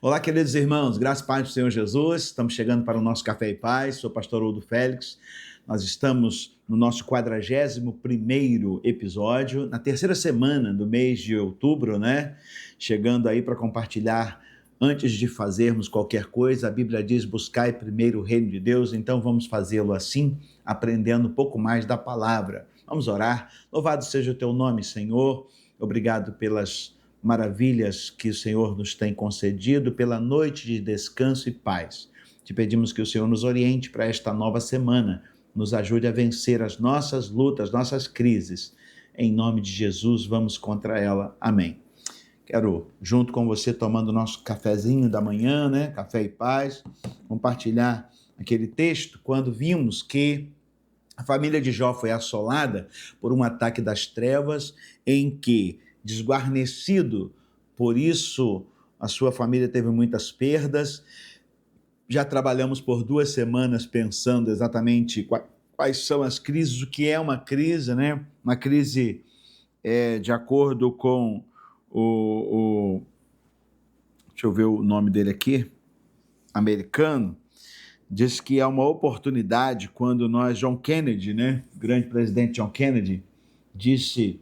Olá, queridos irmãos, graças e paz do Senhor Jesus. Estamos chegando para o nosso Café e Paz. Sou o pastor Odo Félix. Nós estamos no nosso 41º episódio, na terceira semana do mês de outubro, né? Chegando aí para compartilhar, antes de fazermos qualquer coisa, a Bíblia diz: buscai primeiro o reino de Deus, então vamos fazê-lo assim, aprendendo um pouco mais da palavra. Vamos orar. Louvado seja o teu nome, Senhor. Obrigado pelas maravilhas que o Senhor nos tem concedido, pela noite de descanso e paz. Te pedimos que o Senhor nos oriente para esta nova semana, nos ajude a vencer as nossas lutas, nossas crises. Em nome de Jesus, vamos contra ela. Amém. Quero, junto com você, tomando o nosso cafezinho da manhã, né? Café e paz, compartilhar aquele texto quando vimos que a família de Jó foi assolada por um ataque das trevas, em que, desguarnecido, por isso a sua família teve muitas perdas. Já trabalhamos por 2 semanas pensando exatamente quais são as crises, o que é uma crise, né? Uma crise, de acordo com deixa eu ver o nome dele aqui, americano, diz que é uma oportunidade quando John Kennedy, né, o grande presidente John Kennedy, disse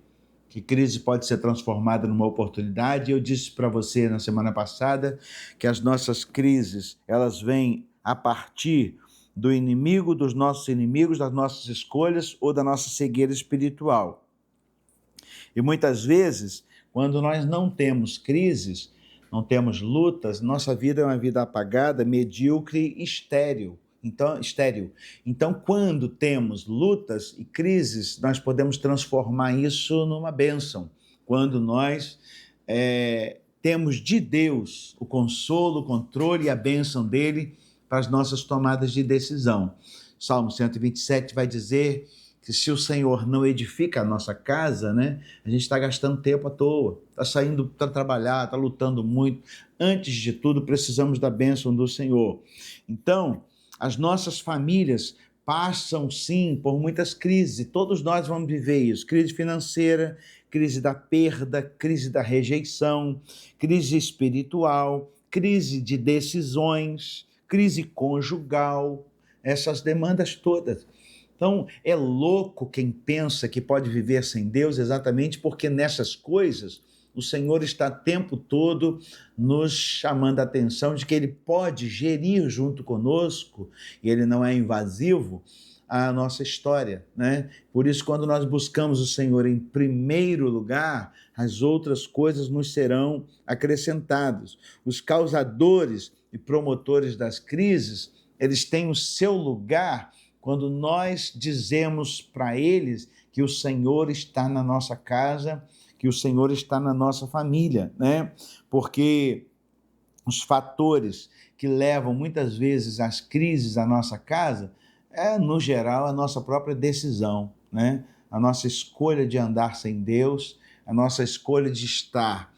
que crise pode ser transformada numa oportunidade. Eu disse para você na semana passada que as nossas crises, elas vêm a partir do inimigo, dos nossos inimigos, das nossas escolhas ou da nossa cegueira espiritual. E muitas vezes, quando nós não temos crises, não temos lutas, nossa vida é uma vida apagada, medíocre e estéril. Então, quando temos lutas e crises, nós podemos transformar isso numa bênção. Quando nós temos de Deus o consolo, o controle e a bênção dele para as nossas tomadas de decisão. Salmo 127 vai dizer que se o Senhor não edifica a nossa casa, né, a gente está gastando tempo à toa, está saindo para trabalhar, está lutando muito. Antes de tudo, precisamos da bênção do Senhor. Então, as nossas famílias passam, sim, por muitas crises, e todos nós vamos viver isso: crise financeira, crise da perda, crise da rejeição, crise espiritual, crise de decisões, crise conjugal, essas demandas todas. Então, é louco quem pensa que pode viver sem Deus, exatamente porque nessas coisas o Senhor está o tempo todo nos chamando a atenção de que Ele pode gerir junto conosco, e Ele não é invasivo, a nossa história, né? Por isso, quando nós buscamos o Senhor em primeiro lugar, as outras coisas nos serão acrescentadas. Os causadores e promotores das crises, eles têm o seu lugar quando nós dizemos para eles que o Senhor está na nossa casa, que o Senhor está na nossa família, né? Porque os fatores que levam muitas vezes às crises da nossa casa no geral, a nossa própria decisão, né? A nossa escolha de andar sem Deus, a nossa escolha de estar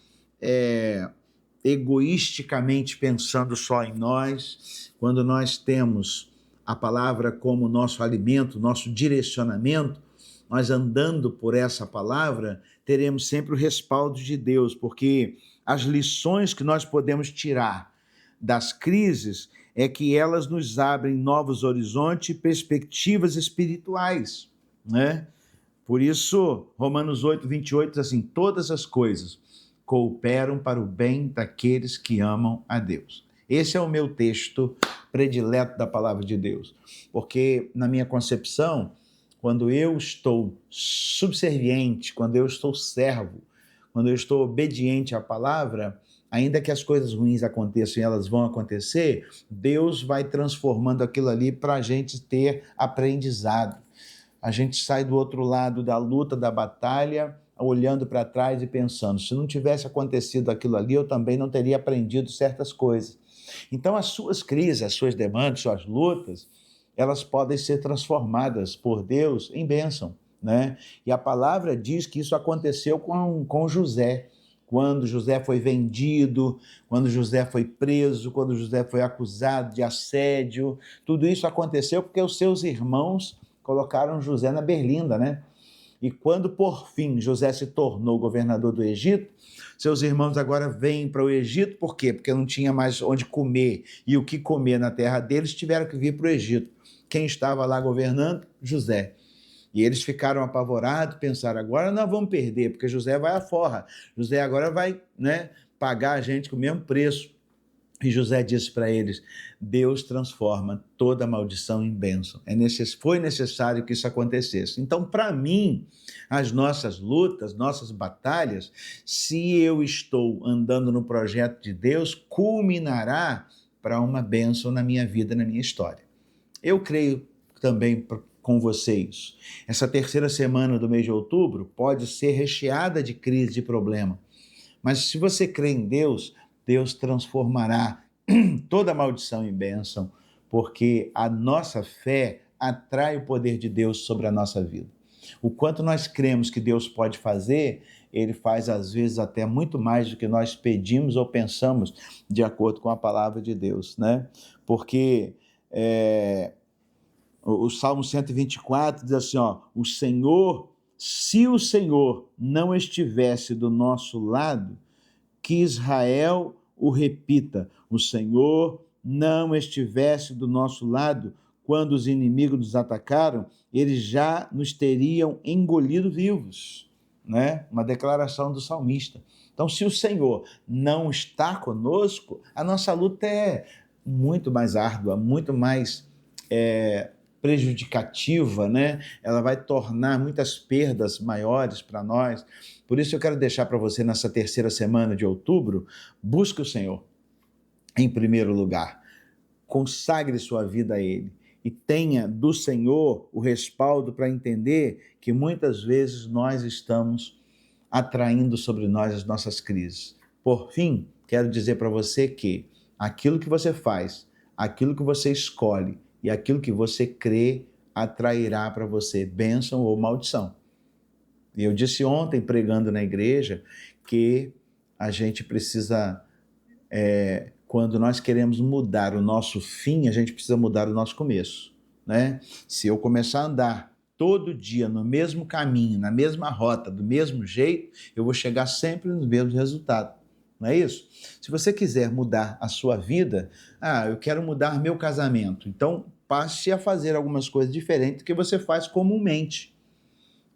egoisticamente pensando só em nós. Quando nós temos a palavra como nosso alimento, nosso direcionamento, nós andando por essa palavra, teremos sempre o respaldo de Deus, porque as lições que nós podemos tirar das crises é que elas nos abrem novos horizontes e perspectivas espirituais, né? Por isso, Romanos 8:28 diz assim: todas as coisas cooperam para o bem daqueles que amam a Deus. Esse é o meu texto predileto da palavra de Deus, porque na minha concepção, quando eu estou subserviente, quando eu estou servo, quando eu estou obediente à palavra, ainda que as coisas ruins aconteçam e elas vão acontecer, Deus vai transformando aquilo ali para a gente ter aprendizado. A gente sai do outro lado da luta, da batalha, olhando para trás e pensando: se não tivesse acontecido aquilo ali, eu também não teria aprendido certas coisas. Então, as suas crises, as suas demandas, suas lutas, elas podem ser transformadas por Deus em bênção, né? E a palavra diz que isso aconteceu com José. Quando José foi vendido, quando José foi preso, quando José foi acusado de assédio, tudo isso aconteceu porque os seus irmãos colocaram José na berlinda, né? E quando, por fim, José se tornou governador do Egito, seus irmãos agora vêm para o Egito, por quê? Porque não tinha mais onde comer e o que comer na terra deles, tiveram que vir para o Egito. Quem estava lá governando? José. E eles ficaram apavorados, pensaram, agora nós vamos perder, porque José vai à forra. José agora vai, né, pagar a gente com o mesmo preço. E José disse para eles, Deus transforma toda maldição em bênção. Foi necessário que isso acontecesse. Então, para mim, as nossas lutas, nossas batalhas, se eu estou andando no projeto de Deus, culminará para uma bênção na minha vida, na minha história. Eu creio também com vocês. Essa terceira semana do mês de outubro pode ser recheada de crise, de problema. Mas se você crê em Deus, Deus transformará toda maldição em bênção, porque a nossa fé atrai o poder de Deus sobre a nossa vida. O quanto nós cremos que Deus pode fazer, Ele faz às vezes até muito mais do que nós pedimos ou pensamos, de acordo com a palavra de Deus, né? Porque o Salmo 124 diz assim, ó, se o Senhor não estivesse do nosso lado, que Israel o repita, o Senhor não estivesse do nosso lado quando os inimigos nos atacaram, eles já nos teriam engolido vivos, né? Uma declaração do salmista. Então, se o Senhor não está conosco, a nossa luta é muito mais árdua, muito mais prejudicativa, né? Ela vai tornar muitas perdas maiores para nós. Por isso eu quero deixar para você nessa terceira semana de outubro, busque o Senhor em primeiro lugar. Consagre sua vida a Ele e tenha do Senhor o respaldo para entender que muitas vezes nós estamos atraindo sobre nós as nossas crises. Por fim, quero dizer para você que aquilo que você faz, aquilo que você escolhe e aquilo que você crê atrairá para você bênção ou maldição. E eu disse ontem, pregando na igreja, que a gente precisa, quando nós queremos mudar o nosso fim, a gente precisa mudar o nosso começo, né? Se eu começar a andar todo dia no mesmo caminho, na mesma rota, do mesmo jeito, eu vou chegar sempre nos mesmos resultados. Não é isso? Se você quiser mudar a sua vida, eu quero mudar meu casamento, então passe a fazer algumas coisas diferentes do que você faz comumente.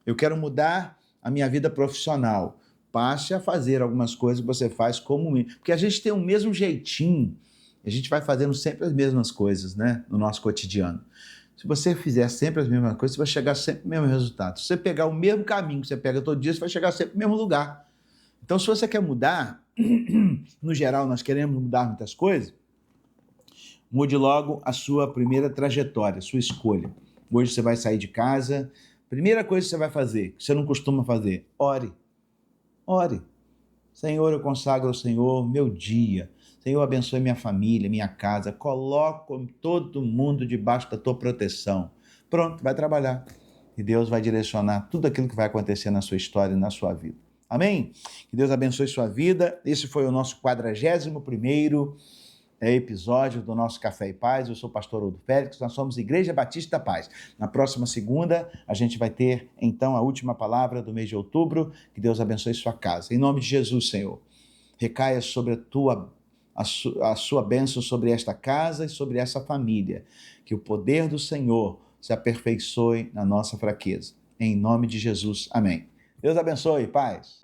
Eu quero mudar a minha vida profissional, passe a fazer algumas coisas que você faz comumente, porque a gente tem o mesmo jeitinho, a gente vai fazendo sempre as mesmas coisas, né, no nosso cotidiano. Se você fizer sempre as mesmas coisas, você vai chegar sempre no mesmo resultado. Se você pegar o mesmo caminho que você pega todo dia, você vai chegar sempre no mesmo lugar. Então, se você quer mudar, no geral, nós queremos mudar muitas coisas, mude logo a sua primeira trajetória, a sua escolha. Hoje você vai sair de casa, primeira coisa que você vai fazer, que você não costuma fazer, ore. Ore. Senhor, eu consagro ao Senhor meu dia. Senhor, abençoe minha família, minha casa. Coloco todo mundo debaixo da tua proteção. Pronto, vai trabalhar. E Deus vai direcionar tudo aquilo que vai acontecer na sua história e na sua vida. Amém? Que Deus abençoe sua vida. Esse foi o nosso 41º episódio do nosso Café e Paz. Eu sou o pastor Odo Félix, nós somos Igreja Batista da Paz. Na próxima segunda, a gente vai ter, então, a última palavra do mês de outubro. Que Deus abençoe sua casa. Em nome de Jesus, Senhor, recaia sobre a sua bênção sobre esta casa e sobre essa família. Que o poder do Senhor se aperfeiçoe na nossa fraqueza. Em nome de Jesus, amém. Deus abençoe, paz.